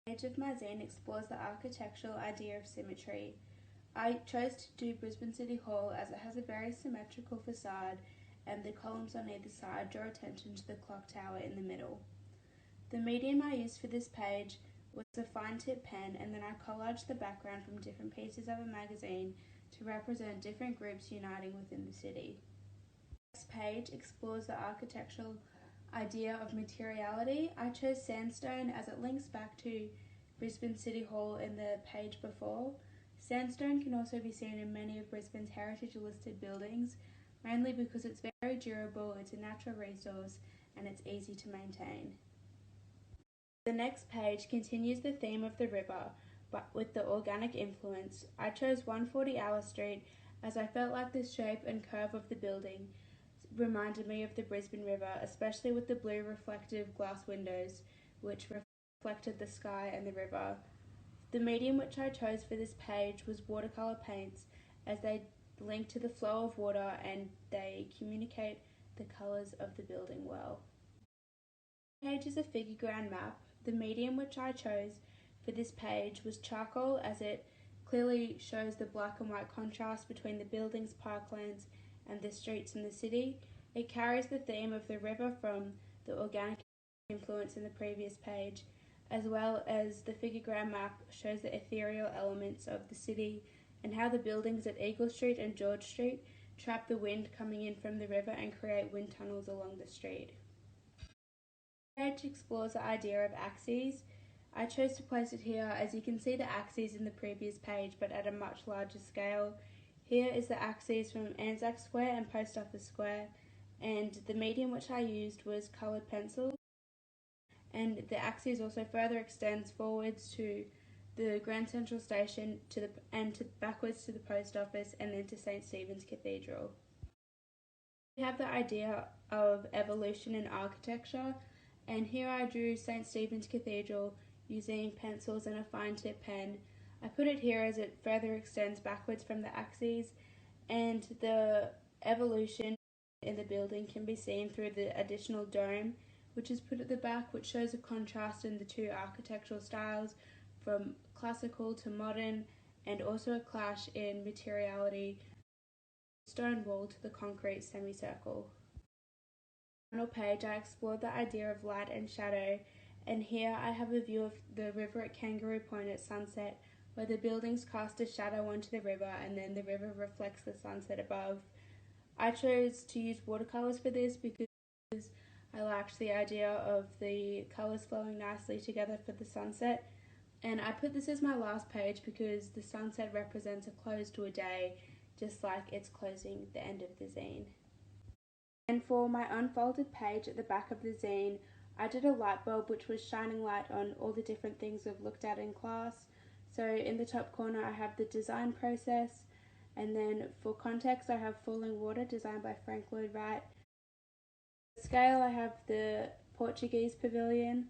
Page of my zine explores the architectural idea of symmetry. I chose to do Brisbane City Hall as it has a very symmetrical facade and the columns on either side draw attention to the clock tower in the middle. The medium I used for this page was a fine tip pen, and then I collaged the background from different pieces of a magazine to represent different groups uniting within the city. The next page explores the architectural idea of materiality. I chose sandstone as it links back to Brisbane City Hall in the page before. Sandstone can also be seen in many of Brisbane's heritage listed buildings, mainly because it's very durable, it's a natural resource, and it's easy to maintain. The next page continues the theme of the river, but with the organic influence. I chose 140 Hour Street as I felt like the shape and curve of the building reminded me of the Brisbane River, especially with the blue reflective glass windows which reflected the sky and the river. The medium which I chose for this page was watercolour paints, as they link to the flow of water and they communicate the colours of the building well. The page is a figure ground map. The medium which I chose for this page was charcoal, as it clearly shows the black and white contrast between the buildings, parklands and the streets in the city. It carries the theme of the river from the organic influence in the previous page, as well as the figure ground map shows the ethereal elements of the city and how the buildings at Eagle Street and George Street trap the wind coming in from the river and create wind tunnels along the street. The page explores the idea of axes. I chose to place it here as you can see the axes in the previous page but at a much larger scale. Here is the axes from Anzac Square and Post Office Square, and the medium which I used was coloured pencil, and the axis also further extends forwards to the Grand Central Station backwards to the post office and then to St. Stephen's Cathedral. We have the idea of evolution in architecture, and here I drew St. Stephen's Cathedral using pencils and a fine tip pen. I put it here as it further extends backwards from the axes, and the evolution in the building can be seen through the additional dome which is put at the back, which shows a contrast in the two architectural styles from classical to modern, and also a clash in materiality, stone wall to the concrete semicircle. On the final page I explored the idea of light and shadow, and here I have a view of the river at Kangaroo Point at sunset, where the buildings cast a shadow onto the river and then the river reflects the sunset above. I chose to use watercolours for this because I liked the idea of the colours flowing nicely together for the sunset, and I put this as my last page because the sunset represents a close to a day, just like it's closing the end of the zine. And for my unfolded page at the back of the zine, I did a light bulb which was shining light on all the different things we've looked at in class. So in the top corner I have the design process, and then for context I have Falling Water designed by Frank Lloyd Wright. For scale I have the Portuguese Pavilion.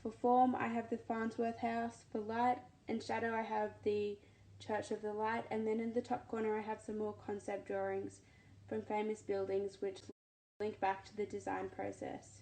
For form I have the Farnsworth House. For light and shadow I have the Church of the Light, and then in the top corner I have some more concept drawings from famous buildings which link back to the design process.